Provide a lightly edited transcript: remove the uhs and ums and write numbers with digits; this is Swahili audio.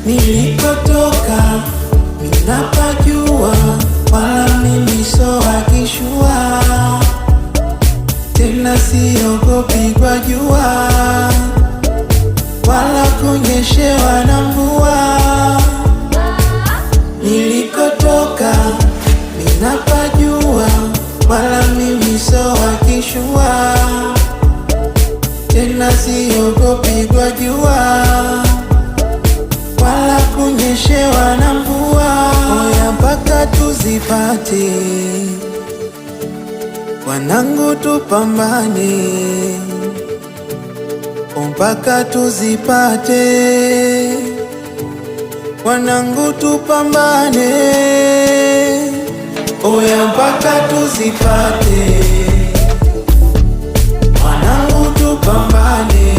Nilikotoka ninapajua, wala mimi so akishua. Tena siogopi kwa jua, wala kunyeshewa na mvua. Nilikotoka ninapajua, wala mimi so akishua. Tena siogopi kwa jua, wala kunyeshewa na mvua. Oya mpaka tuzipate, wanangu tupambane. Mpaka tuzipate, wanangu tupambane. Oya mpaka tuzipate, wanangu tupambane.